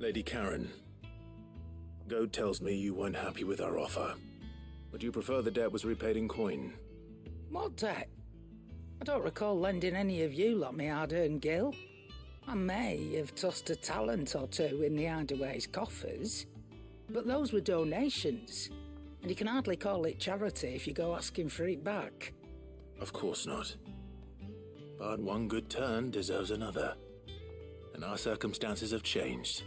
Lady Karen, Goad tells me you weren't happy with our offer. Would you prefer the debt was repaid in coin? What debt? I don't recall lending any of you lot me hard-earned gil. I may have tossed a talent or two in the Hideaway's coffers, but those were donations, and you can hardly call it charity if you go asking for it back. Of course not. But one good turn deserves another, and our circumstances have changed.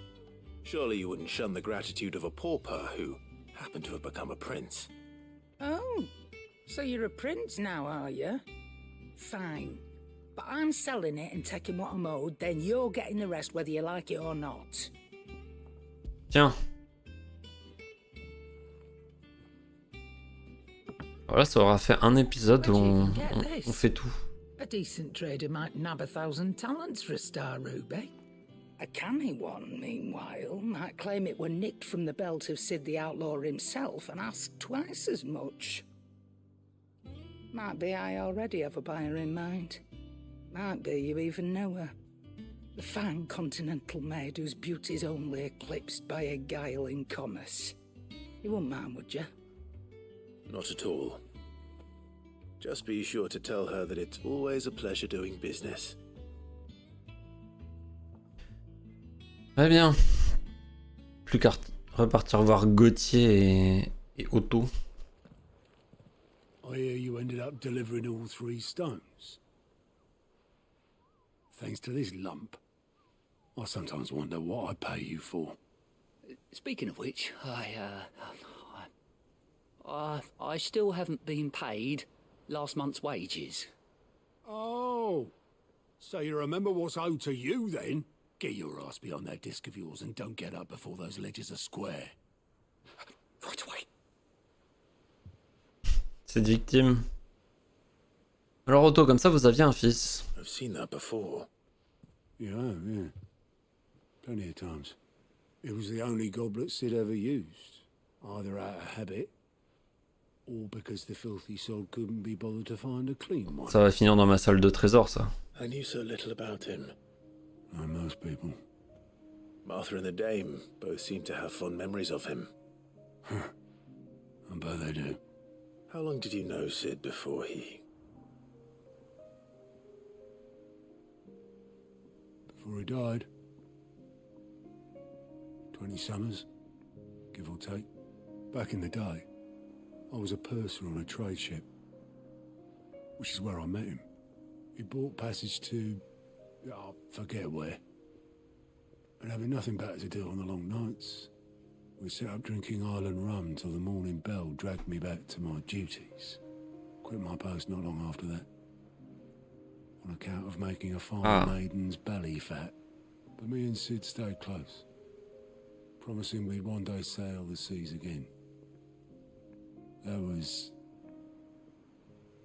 Surely you wouldn't shun the gratitude of a pauper who happened to have become a prince. Oh, so you're a prince now, are you? Fine. But I'm selling it and taking what I'm owed, then you're getting the rest whether you like it or not. Tiens. Voilà, ça aura fait un épisode où on fait tout. A decent trader might nab 1,000 talents for a star ruby. A canny one, meanwhile, might claim it were nicked from the belt of Sid the Outlaw himself and ask twice as much. Might be I already have a buyer in mind. Might be you even know her. The fine continental maid whose beauty's only eclipsed by a guile in commerce. You wouldn't mind, would you? Not at all. Just be sure to tell her that it's always a pleasure doing business. Très bien. Plus qu'à repartir voir Gauthier et Otto. I hear you ended up delivering all 3 stones. Thanks to this lump. I sometimes wonder what I pay you for. Speaking of which, I still haven't been paid last month's wages. Oh, so you remember what's owed to you then? Get your ass behind that disc of yours and don't get up before those ledgers are square. Right away. Cette victime. Alors Otto, comme ça vous aviez un fils. I've seen that before. Yeah. Plenty of times. It was the only goblet Sid ever used. Either out of habit, or because the filthy soul couldn't be bothered to find a clean one. Ça va finir dans ma salle de trésor, ça. I knew so little about him. Like most people. Martha and the Dame both seem to have fond memories of him. I bet they do. How long did you know Sid before he... Before he died. 20 summers, give or take. Back in the day, I was a purser on a trade ship, which is where I met him. He bought passage to... I forget where. And having nothing better to do on the long nights, we sat up drinking island rum till the morning bell dragged me back to my duties. Quit my post not long after that. On account of making a farm maiden's belly fat. But me and Sid stayed close, promising we'd one day sail the seas again. That was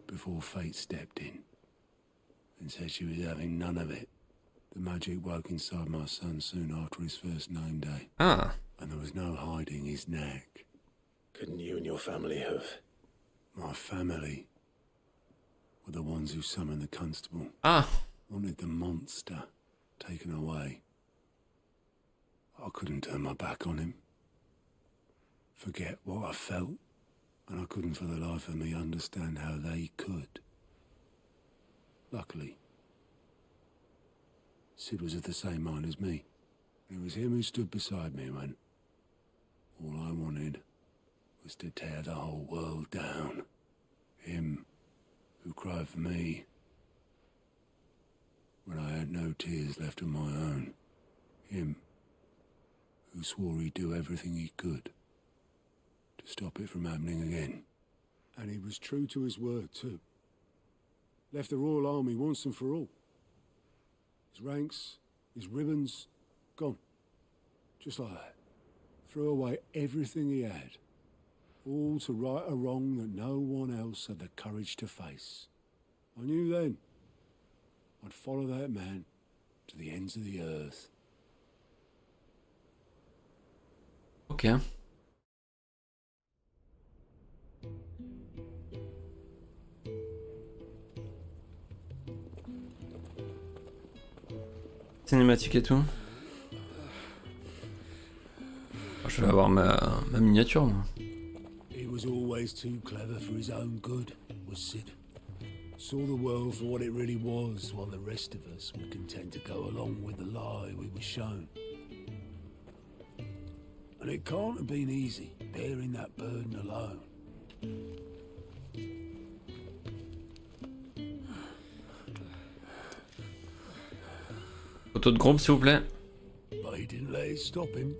before fate stepped in and said she was having none of it. The magic woke inside my son soon after his first name day. Ah. And there was no hiding his knack. Couldn't you and your family have... My family were the ones who summoned the constable. Ah. Wanted the monster taken away. I couldn't turn my back on him. Forget what I felt. And I couldn't for the life of me understand how they could. Luckily, Sid was of the same mind as me. It was him who stood beside me when all I wanted was to tear the whole world down. Him who cried for me when I had no tears left of my own. Him who swore he'd do everything he could to stop it from happening again. And he was true to his word, too. Left the Royal Army once and for all. His ranks, his ribbons, gone. Just like that. Threw away everything he had. All to right a wrong that no one else had the courage to face. I knew then I'd follow that man to the ends of the earth. Ok. Cinématique et tout. Je vais avoir ma miniature, moi. He was always too clever for his own good, was Sid. Saw the world for what it really was, while the rest of us were content to go along with the lie we were shown. And it can't have been easy, bearing that burden alone. Photo de groupe, s'il vous plaît. But he didn't let it stop him.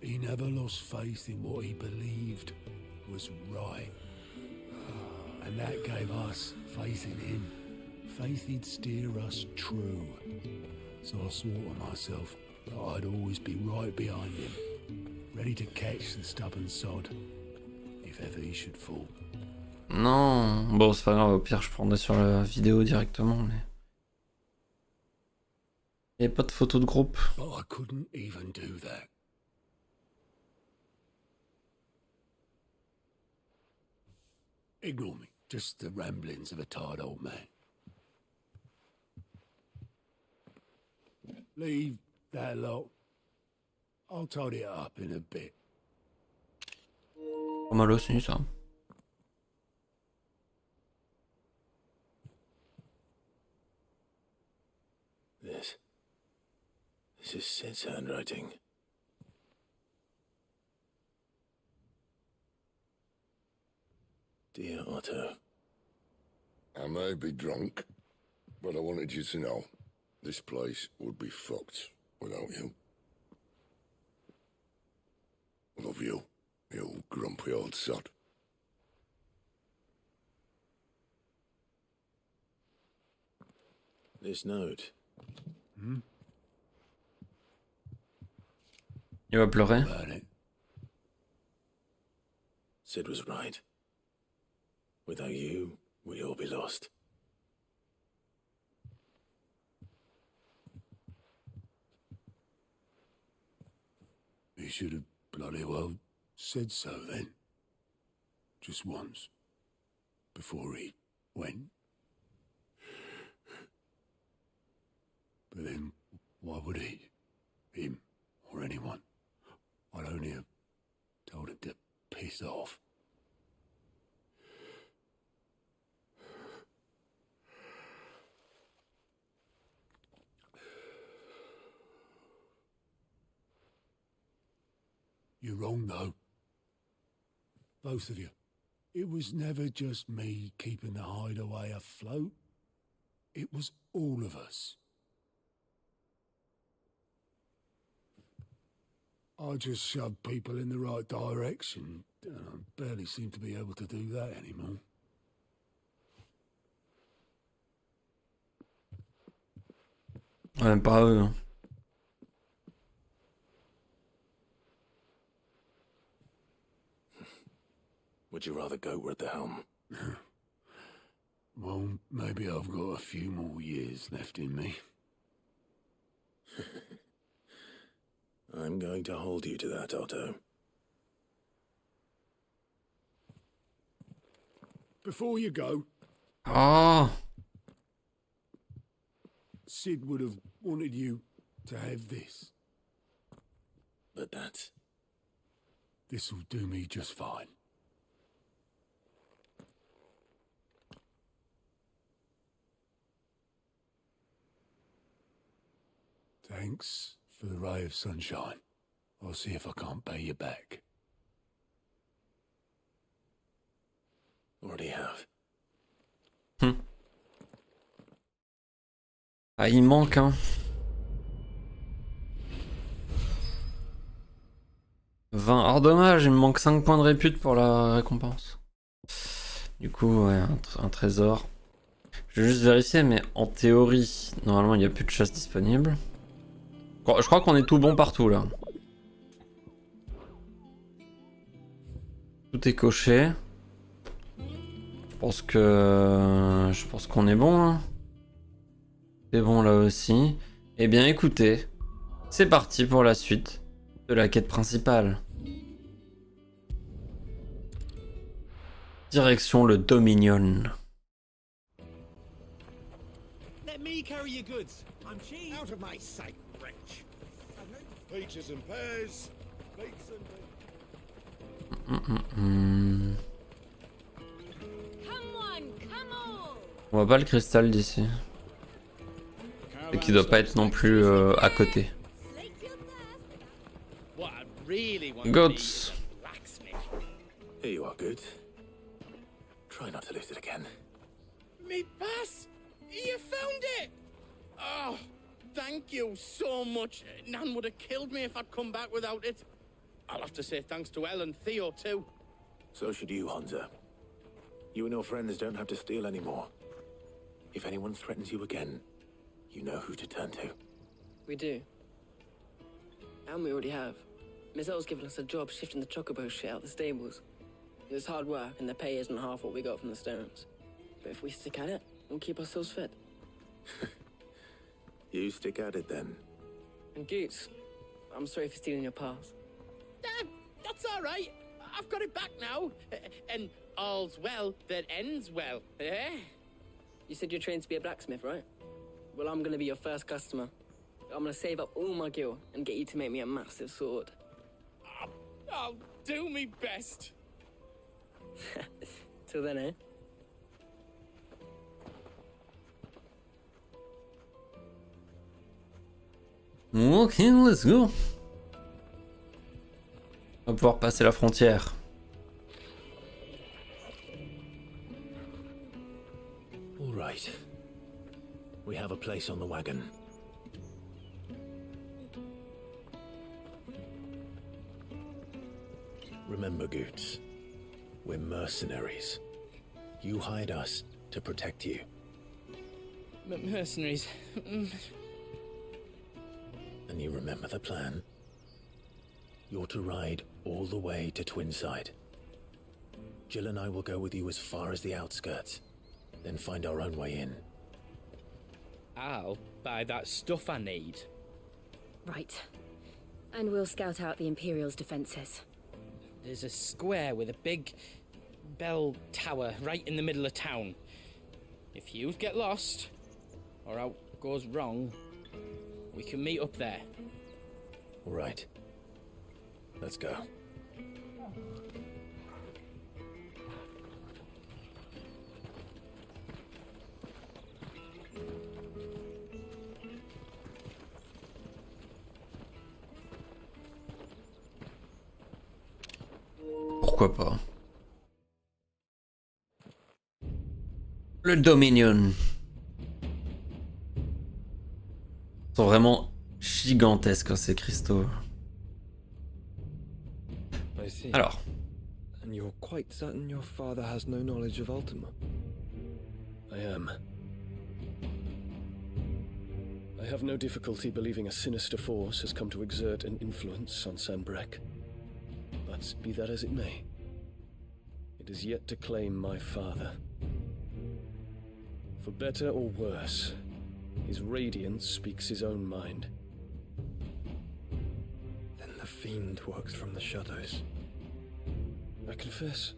He never lost faith in what he believed was right. And that gave us faith in him. Faith he'd steer us true. So I swore to myself that I'd always be right behind him, ready to catch the stubborn sod, if ever he should fall. Non, bon, c'est pas grave, au pire, je prendrai sur la vidéo directement, mais... Il n'y a pas de photo de groupe. But I couldn't even do that. Ignore me. Just the ramblings of a tired old man. Leave that lot. I'll tidy it up in a bit. Pas mal aussi, ça. This is Sid's handwriting. Dear Otto. I may be drunk, but I wanted you to know this place would be fucked without you. Love you, you grumpy old sod. This note. Il va pleurer. Burn it. Sid was right. Without you, we'd all be lost. He should have bloody well said so then. Just once. Before he went. But then, why would he? Him, or anyone? I'd only have told him to piss off. You're wrong, though. Both of you. It was never just me keeping the hideaway afloat. It was all of us. I just shoved people in the right direction, and I barely seem to be able to do that anymore. Ouais, pas eux. Hein. Would you rather goat were at the helm? Well, maybe I've got a few more years left in me. I'm going to hold you to that, Otto. Before you go, Oh, Sid would have wanted you to have this. But that's... This'll do me just fine. Thanks for the ray of sunshine. I'll see if I can't pay you back. Already have. ah, il manque, hein. 20. Alors dommage, il me manque 5 points de répute pour la récompense. Du coup, ouais, un trésor. Je vais juste vérifier, mais en théorie, normalement, il n'y a plus de chasse disponible. Je crois qu'on est tout bon partout, là. Tout est coché. Je pense qu'on est bon, hein. C'est bon, là aussi. Eh bien, écoutez, c'est parti pour la suite de la quête principale. Direction le Dominion. Let me carry your goods. I'm cheap. Out of my sight, wretch. Peaches and pears, beets and... On voit pas le cristal d'ici. Et qui doit pas être non plus à côté. Goats. Here you are, good. Try not to lose it again. Me pass! You found it! Oh, thank you so much. Nan would have killed me if I'd come back without it. I'll have to say thanks to Elle and Theo too. So should you, Hansa. You and your friends don't have to steal anymore. If anyone threatens you again, you know who to turn to. We do. And we already have. Miss Elle's given us a job shifting the chocobo shit out the stables. It's hard work and the pay isn't half what we got from the Stones. But if we stick at it, we'll keep ourselves fit. You stick at it then. And Goots, I'm sorry for stealing your pass. That's all right. I've got it back now. And all's well that ends well, eh? You said you're trained to be a blacksmith, right? Well, I'm gonna be your first customer. I'm gonna save up all my gil and get you to make me a massive sword. I'll do me best. Till then, eh? Ok, let's go. On va pouvoir passer la frontière. All right. We have a place on the wagon. Remember, Goots, we're mercenaries. You hired us to protect you. Mercenaries. And you remember the plan? You're to ride all the way to Twinside. Jill and I will go with you as far as the outskirts, then find our own way in. I'll buy that stuff I need. Right. And we'll scout out the Imperial's defenses. There's a square with a big bell tower right in the middle of town. If you get lost, or out goes wrong, we can meet up there. All right. Let's go. Pourquoi pas. Le Dominion. Ils sont vraiment gigantesques, ces cristaux. I see. Alors. And you're quite certain your father has no knowledge of Ultima? I am. I have no difficulty believing a sinister force has come to exert an influence on Sanbreque. But be that as it may, it is yet to claim my father. For better or worse, his radiance speaks his own mind. Then the fiend works from the shadows. I confess,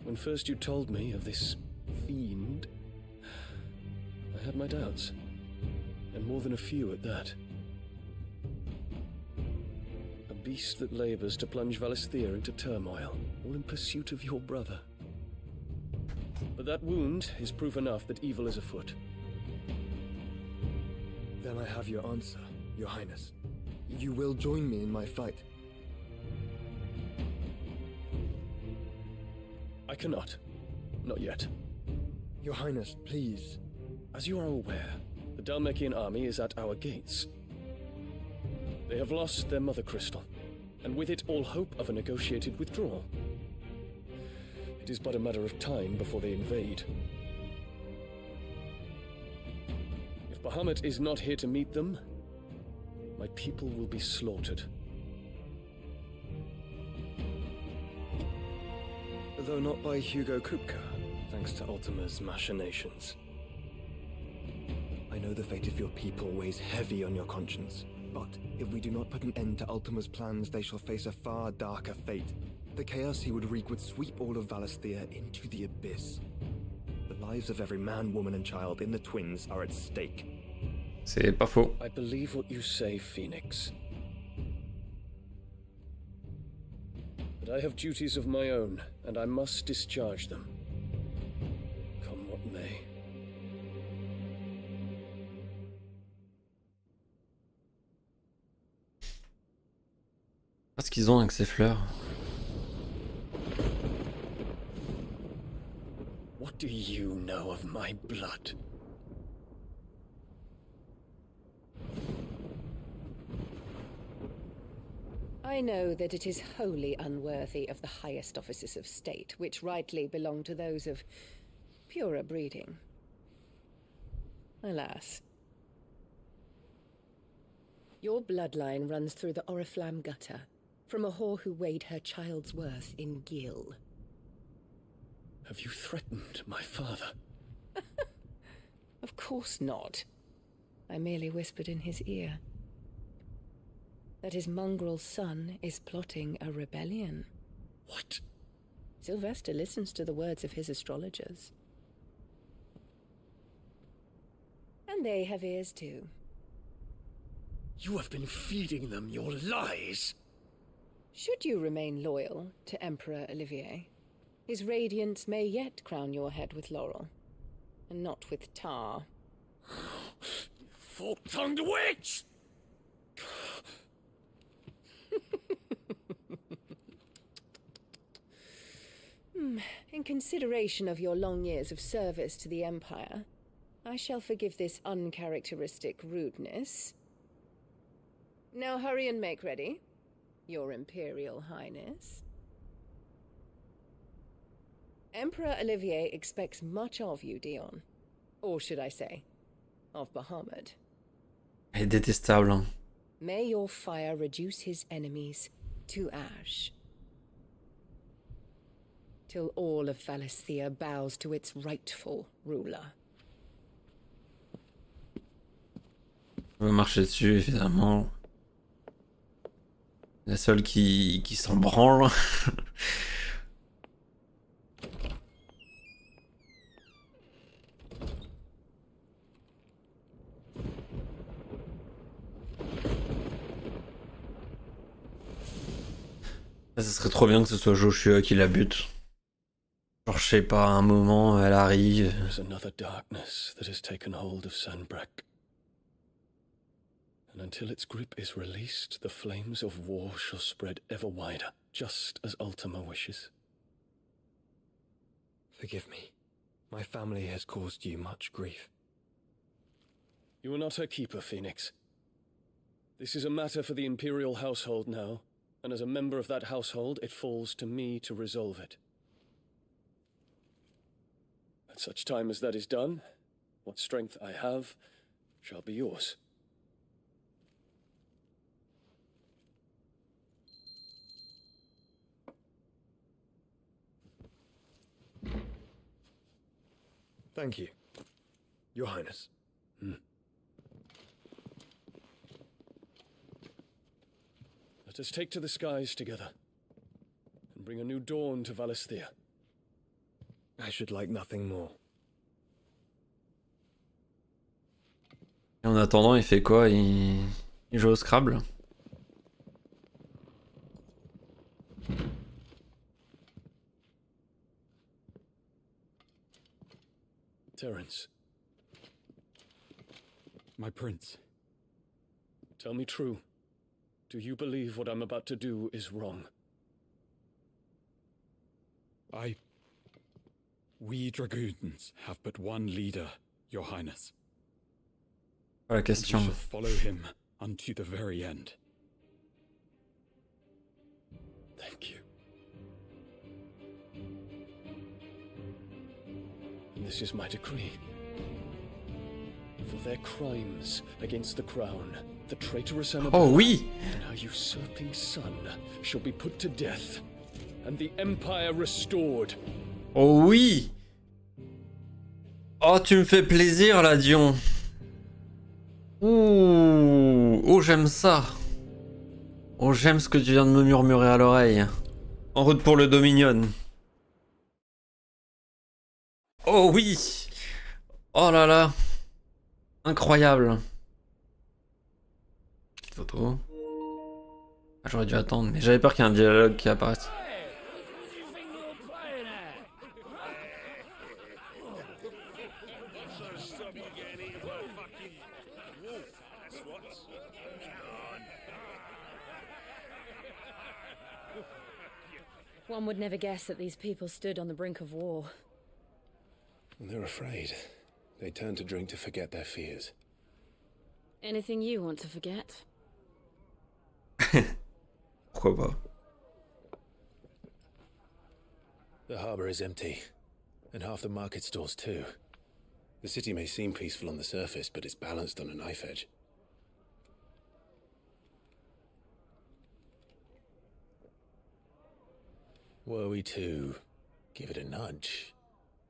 when first you told me of this fiend, I had my doubts, and more than a few at that. A beast that labors to plunge Valisthea into turmoil, all in pursuit of your brother. But that wound is proof enough that evil is afoot. Then I have your answer, Your Highness. You will join me in my fight. I cannot. Not yet. Your Highness, please. As you are aware, the Dalmekian army is at our gates. They have lost their mother crystal, and with it all hope of a negotiated withdrawal. It is but a matter of time before they invade. If Bahamut is not here to meet them, my people will be slaughtered. Though not by Hugo Kupka, thanks to Ultima's machinations. I know the fate of your people weighs heavy on your conscience, but if we do not put an end to Ultima's plans, they shall face a far darker fate. The chaos he would wreak would sweep all of Valisthea into the abyss. The lives of every man, woman, and child in the Twins are at stake. C'est pas faux. I believe what you say, Phoenix. But I have duties of my own, and I must discharge them. Come what may. Qu'est-ce qu'ils ont avec ces fleurs? What do you know of my blood? I know that it is wholly unworthy of the highest offices of state, which rightly belong to those of purer breeding. Alas. Your bloodline runs through the Oriflamme gutter, from a whore who weighed her child's worth in gill. Have you threatened my father? Of course not. I merely whispered in his ear that his mongrel son is plotting a rebellion. What? Sylvester listens to the words of his astrologers. And they have ears too. You have been feeding them your lies! Should you remain loyal to Emperor Olivier, his radiance may yet crown your head with laurel, and not with tar. Fork-tongued witch! In consideration of your long years of service to the Empire, I shall forgive this uncharacteristic rudeness. Now hurry and make ready, Your Imperial Highness. Emperor Olivier expects much of you, Dion. Or should I say, of Bahamut. Elle est détestable. Hein. May your fire reduce his enemies to ash. Till all of Valisthea bows to its rightful ruler. On va marcher dessus, évidemment. La seule qui s'en branle. Ça serait trop bien que ce soit Joshua qui la bute. Genre, je sais pas, à un moment, elle arrive. There's another darkness that has taken hold of Sanbreque. And until its grip is released, the flames of war shall spread ever wider, just as Ultima wishes. Forgive me. My family has caused you much grief. You are not her keeper, Phoenix. This is a matter for the Imperial household now, and as a member of that household, it falls to me to resolve it. At such time as that is done, what strength I have shall be yours. Thank you, Your Highness. Let us take to the skies together, and bring a new dawn to Valisthea. I should like nothing more. Et en attendant, il fait quoi? Il joue au Scrabble? Terence. My prince. Tell me true. Do you believe what I'm about to do is wrong? We dragoons have but one leader, Your Highness. Pas la question. We shall follow him unto the very end. Thank you. And this is my decree. For their crimes against the crown, the traitorous Annabella Oh oui! and her usurping son shall be put to death, and the Empire restored. Oh oui! Oh, tu me fais plaisir là, Dion. Ouh! Oh, j'aime ça. Oh, j'aime ce que tu viens de me murmurer à l'oreille. En route pour le Dominion. Oh oui! Oh là là! Incroyable! Petite photo. Ah, j'aurais dû attendre, mais j'avais peur qu'il y ait un dialogue qui apparaisse. One would never guess that these people stood on the brink of war. And they're afraid. They turn to drink to forget their fears. Anything you want to forget? Pourquoi pas? The harbor is empty, and half the market stalls too. The city may seem peaceful on the surface, but it's balanced on a knife edge. Were we to give it a nudge,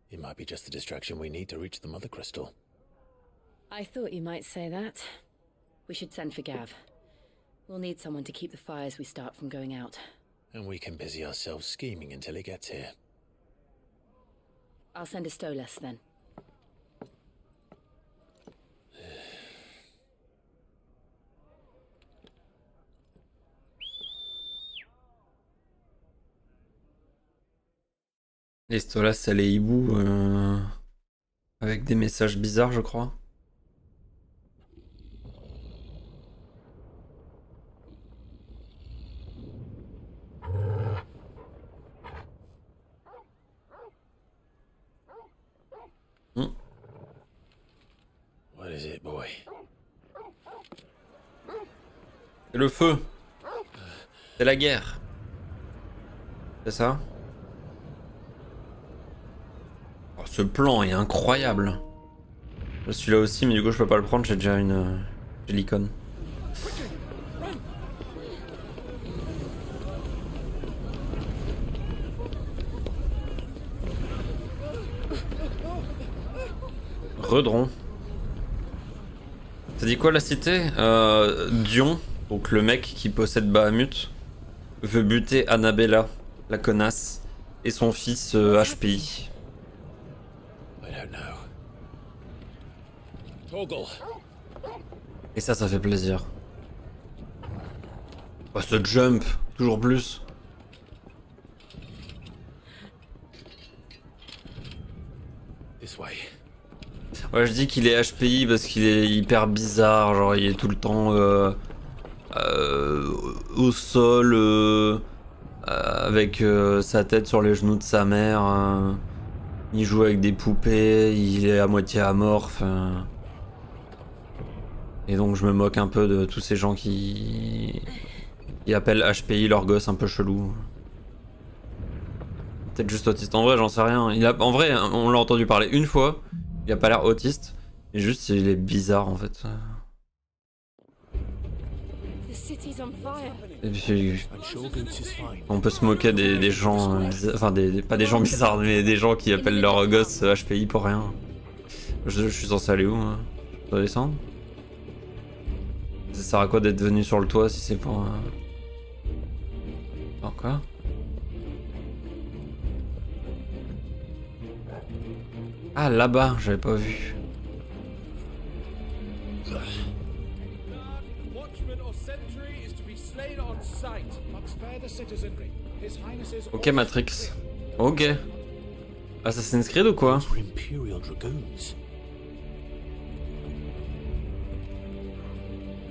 it might be just the distraction we need to reach the Mother Crystal. I thought you might say that. We should send for Gav. We'll need someone to keep the fires we start from going out. And we can busy ourselves scheming until he gets here. I'll send a Stolas then. Les Stolas, c'est les hiboux avec des messages bizarres, je crois. What is it, boy? C'est le feu. C'est la guerre. C'est ça? Oh, ce plan est incroyable. Celui-là aussi, mais du coup je peux pas le prendre, j'ai déjà une... j'ai l'icône. Redron. T'as dit quoi la cité? Dion, donc le mec qui possède Bahamut, veut buter Annabella, la connasse, et son fils HPI. Et ça fait plaisir. Oh, ce jump, toujours plus. Ouais, je dis qu'il est HPI parce qu'il est hyper bizarre, genre il est tout le temps au sol, avec sa tête sur les genoux de sa mère. Il joue avec des poupées, il est à moitié amorphe. Et donc je me moque un peu de tous ces gens qui appellent HPI leur gosse un peu chelou. Peut-être juste autiste, en vrai j'en sais rien. En vrai on l'a entendu parler une fois, il a pas l'air autiste, mais juste il est bizarre en fait. Et puis, on peut se moquer des gens, enfin pas des gens bizarres, mais des gens qui appellent leur gosse HPI pour rien. Je suis censé aller où moi? Je dois descendre? Ça sert à quoi d'être venu sur le toit si c'est pour... Quoi? Ah là-bas, j'avais pas vu. Ok Matrix. Ok. Assassin's Creed ou quoi?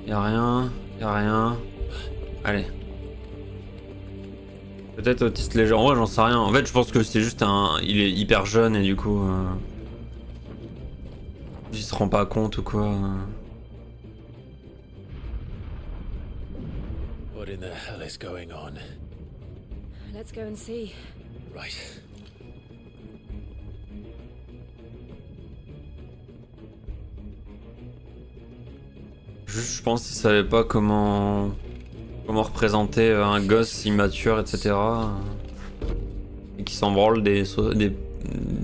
Y'a rien, y'a rien. Allez. Peut-être autiste léger. En vrai, j'en sais rien. En fait, je pense que c'est juste un... Il est hyper jeune et du coup... Il se rend pas compte ou quoi. What in the hell is going on? Let's go and see. Right. Je pense qu'il savait pas comment représenter un gosse immature, etc. Et qui s'en branle des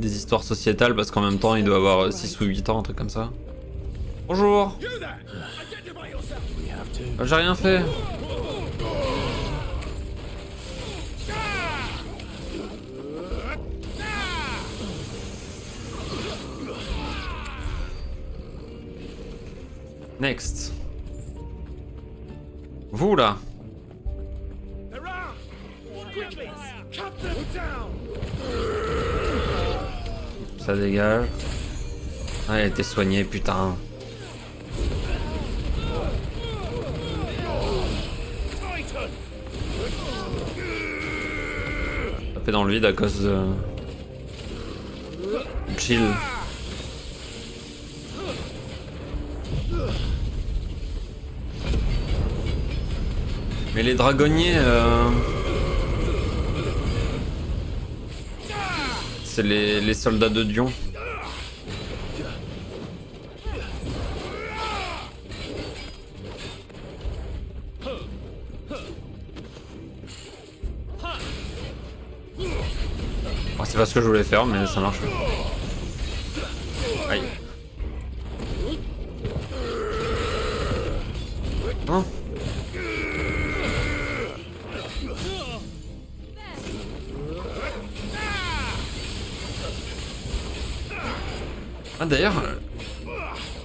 histoires sociétales parce qu'en même temps il doit avoir 6 ou 8 ans, un truc comme ça. Bonjour. J'ai rien fait. Next. Vous là. Ça dégage. Ah, elle a été soignée, putain. taper dans le vide à cause de... Chill. Mais les dragonniers... C'est les soldats de Dion. Oh, c'est pas ce que je voulais faire, mais ça marche. Aïe. Hein? Ah d'ailleurs,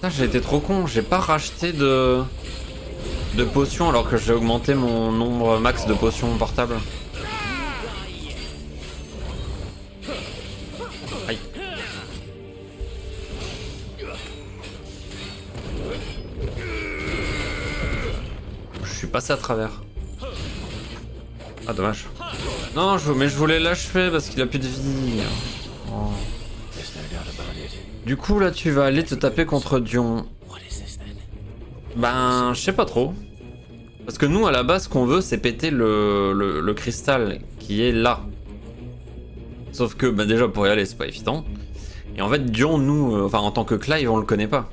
j'ai été trop con, j'ai pas racheté de potions alors que j'ai augmenté mon nombre max de potions portables. Aïe. Je suis passé à travers. Ah dommage. Non, mais je voulais l'achever parce qu'il a plus de vie. Oh. Du coup là tu vas aller te taper contre Dion. Ben je sais pas trop. Parce que nous à la base ce qu'on veut c'est péter le cristal qui est là. Sauf que bah, déjà pour y aller c'est pas évident. Et en fait Dion nous, enfin en tant que Clive on le connaît pas.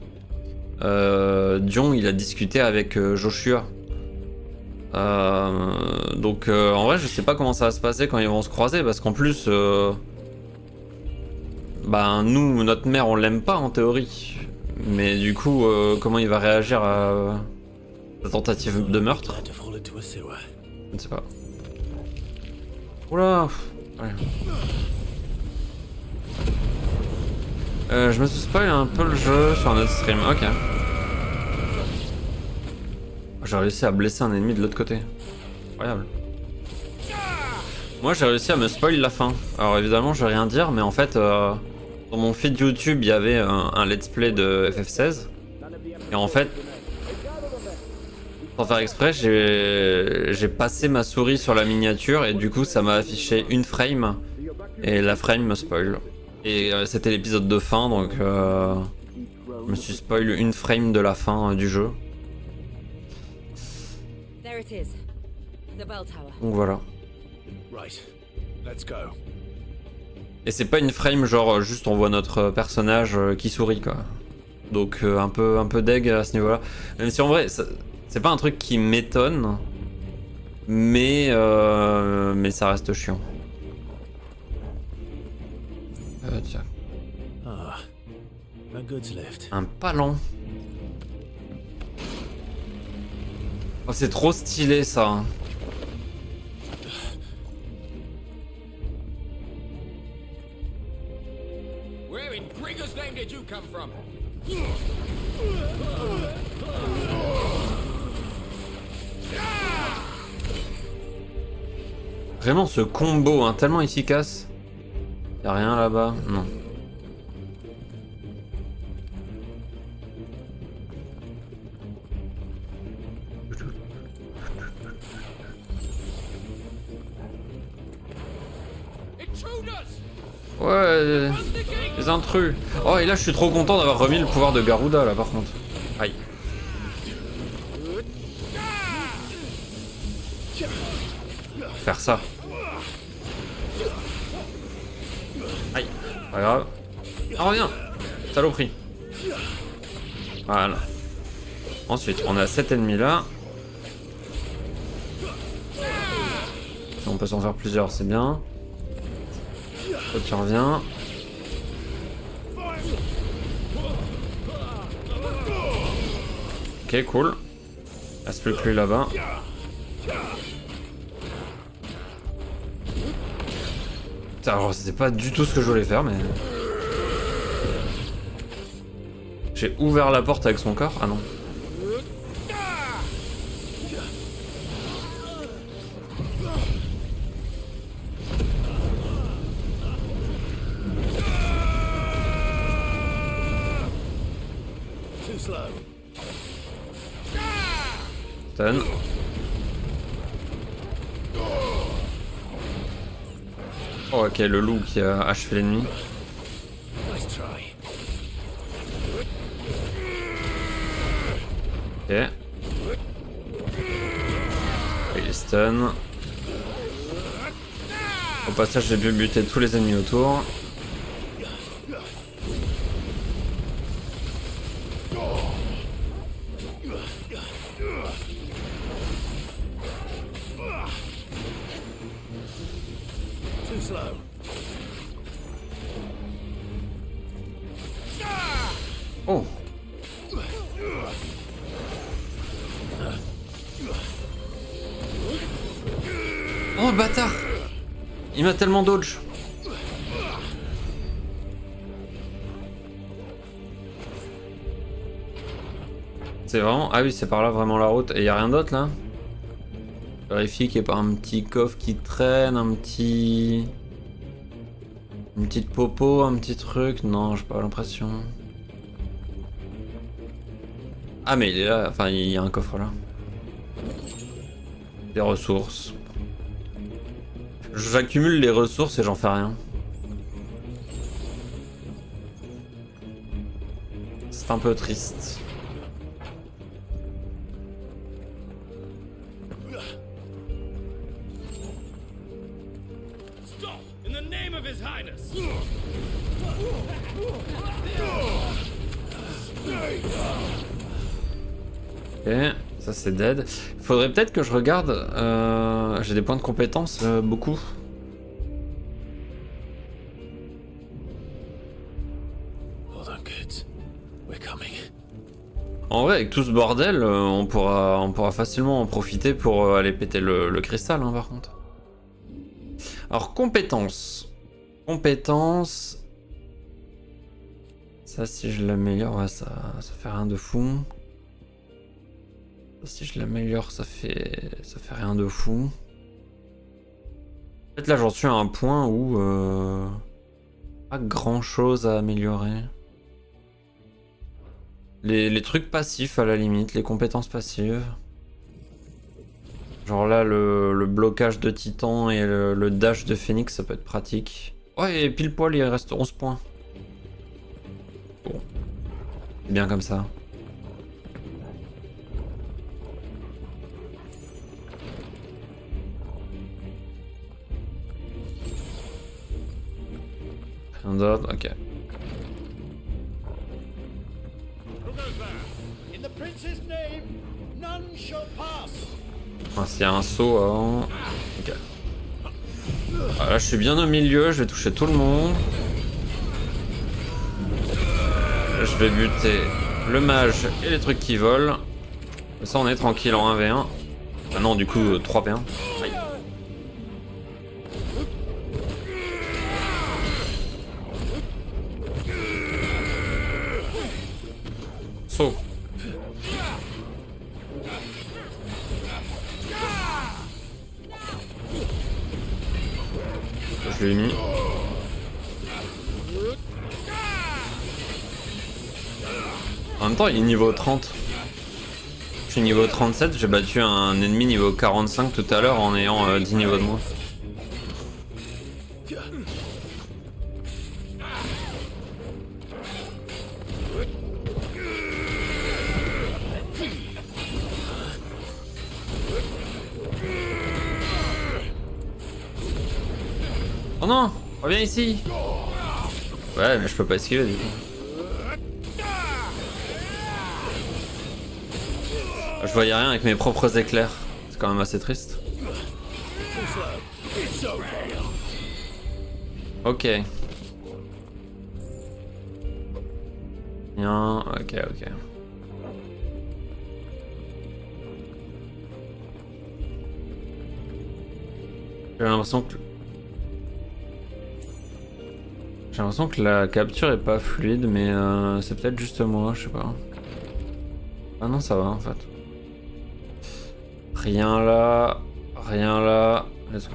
Dion il a discuté avec Joshua. Donc en vrai je sais pas comment ça va se passer quand ils vont se croiser parce qu'en plus bah nous notre mère on l'aime pas en théorie. Mais du coup comment il va réagir à la tentative de meurtre? Je ne sais pas. Oula ouais. Je me suis spoil un peu le jeu sur notre stream, ok. J'ai réussi à blesser un ennemi de l'autre côté. Incroyable. Moi j'ai réussi à me spoil la fin. Alors évidemment je vais rien dire mais en fait dans mon feed YouTube il y avait un let's play de FF16. Et en fait sans faire exprès j'ai passé ma souris sur la miniature et du coup ça m'a affiché une frame. Et la frame me spoil. Et c'était l'épisode de fin donc je me suis spoil une frame de la fin du jeu. Donc voilà. Et c'est pas une frame genre juste on voit notre personnage qui sourit quoi. Donc un peu deg à ce niveau là. Même si en vrai c'est pas un truc qui m'étonne. Mais ça reste chiant. Tiens. Un palan. Oh, c'est trop stylé ça. Vraiment ce combo hein, tellement efficace. Y'a rien là-bas? Non. Ouais, les intrus. Oh et là je suis trop content d'avoir remis le pouvoir de Garuda là par contre. Aïe. Faire ça. Aïe, pas grave. Ah reviens. Saloperie. Voilà. Ensuite on a cet ennemi là. Si on peut s'en faire plusieurs c'est bien. Toi tu reviens. Ok cool. Reste plus que lui là-bas. Alors c'était pas du tout ce que je voulais faire mais... J'ai ouvert la porte avec son corps. Ah non. Stun. Oh ok, le loup qui a achevé l'ennemi. Nice try. Ok. Il est stun. Au passage, j'ai pu buter tous les ennemis autour. Too slow. Oh. Oh bâtard. Il m'a tellement dodge. C'est vraiment... Ah oui, c'est par là vraiment la route. Et y a rien d'autre là? Vérifie qu'il n'y ait pas un petit coffre qui traîne, un petit... Une petite popo, un petit truc. Non, j'ai pas l'impression. Ah mais il est là, enfin il y a un coffre là. Des ressources. J'accumule les ressources et j'en fais rien. C'est un peu triste. Stop! In the name of His Highness! Ok, ça c'est dead. Faudrait peut-être que je regarde. J'ai des points de compétence, beaucoup. Hold on, kids. We're coming. En vrai, avec tout ce bordel, on pourra facilement en profiter pour aller péter le cristal, hein, par contre. Alors, compétences. Compétences. Ça, si je l'améliore, ouais, ça fait rien de fou. Si je l'améliore, ça fait rien de fou. En fait, là, j'en suis à un point où pas grand chose à améliorer. Les trucs passifs à la limite, les compétences passives. Genre là, le blocage de titan et le dash de phénix, ça peut être pratique. Ouais, et pile poil, il reste 11 points. Bon. C'est bien comme ça. Rien d'autre, ok. Ah, s'il y a un saut avant. Ok. Ah, là, je suis bien au milieu, je vais toucher tout le monde. Je vais buter le mage et les trucs qui volent. Comme ça, on est tranquille en 1v1. Ah non, du coup, 3v1. Aïe. Saut. Je l'ai mis. En même temps, il est niveau 30. Je suis niveau 37, j'ai battu un ennemi niveau 45 tout à l'heure en ayant 10 niveaux de moins. Oh non, reviens ici. Ouais, mais je peux pas esquiver du coup. Je voyais rien avec mes propres éclairs. C'est quand même assez triste. Ok. Bien, ok. J'ai l'impression que la capture est pas fluide, mais c'est peut-être juste moi, je sais pas. Ah non, ça va en fait. Rien là, let's go.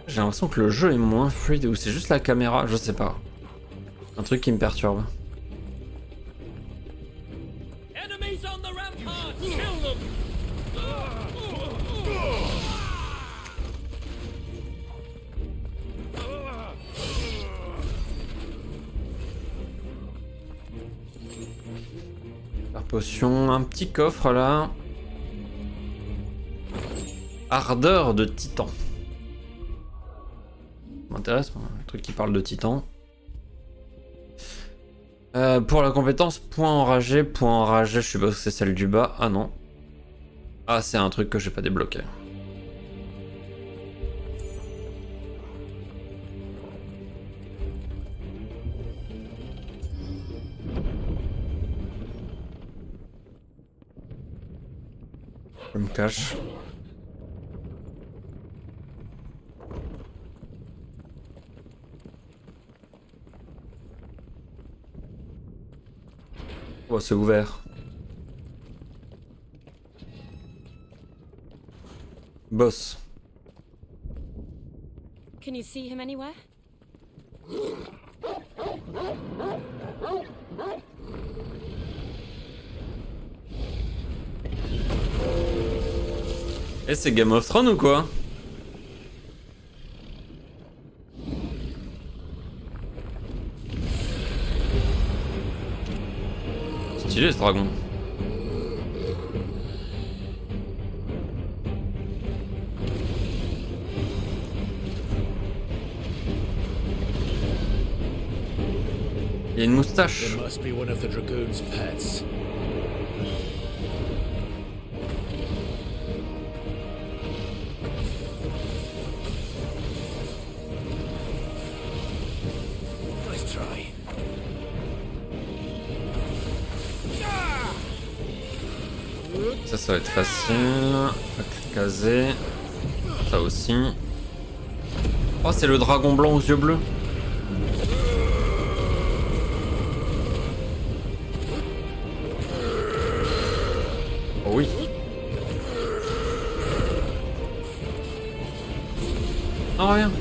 J'ai l'impression que le jeu est moins fluide, ou c'est juste la caméra, je sais pas. Un truc qui me perturbe. Potion, un petit coffre là. Ardeur de titan. Ça m'intéresse, un truc qui parle de titan. Pour la compétence, point enragé, je suppose que c'est celle du bas. Ah non. Ah, c'est un truc que j'ai pas débloqué. Je me cache. Oh, c'est ouvert. Boss. Can you see him anywhere? Eh, c'est Game of Thrones ou quoi? Stylé ce dragon. Il y a une moustache. It must be one of the dragoon's pets. Nice try. Ça va être facile. Caser. Ça aussi. Oh, c'est le dragon blanc aux yeux bleus. Oh oui. Non, rien.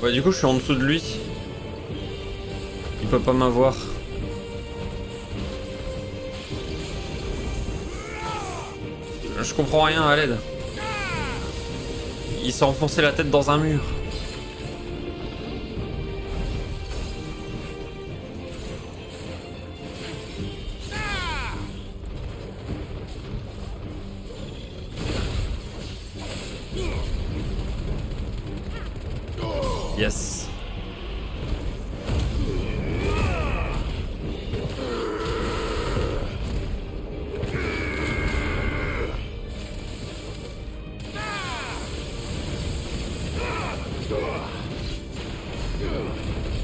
Ouais, du coup, je suis en dessous de lui. Il peut pas m'avoir. Je comprends rien à l'aide. Il s'est enfoncé la tête dans un mur. Yes.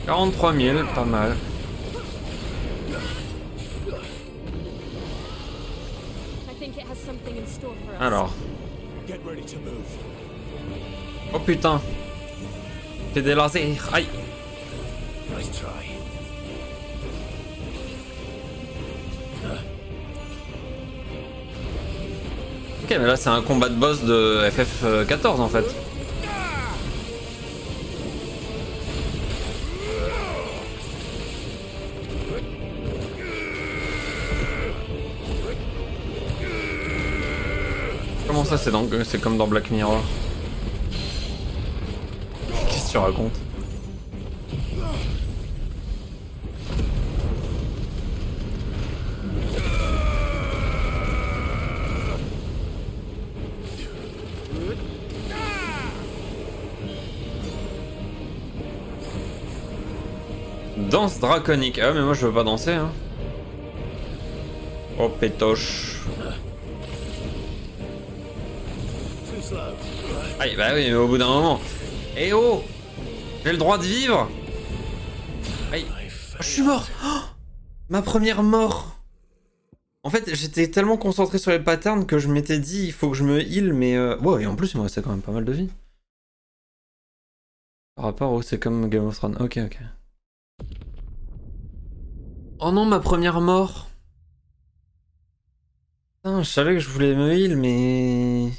« 43 000, pas mal. » Alors. Oh putain. C'est des lasers. Aïe. Ok, mais là c'est un combat de boss de FF14 en fait. Comment ça c'est comme dans Black Mirror? Qu'est-ce que tu racontes? Danse draconique. Ah mais moi je veux pas danser hein. Oh pétoche. Aïe bah oui mais au bout d'un moment. Eh oh, j'ai le droit de vivre. Aïe. Oh, je suis mort. Oh, ma première mort. En fait j'étais tellement concentré sur les patterns que je m'étais dit il faut que je me heal mais ouais et en plus il me restait quand même pas mal de vie. Par rapport au c'est comme Game of Thrones. Ok. Oh non ma première mort. Putain je savais que je voulais me heal mais...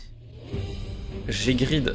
J'ai grid.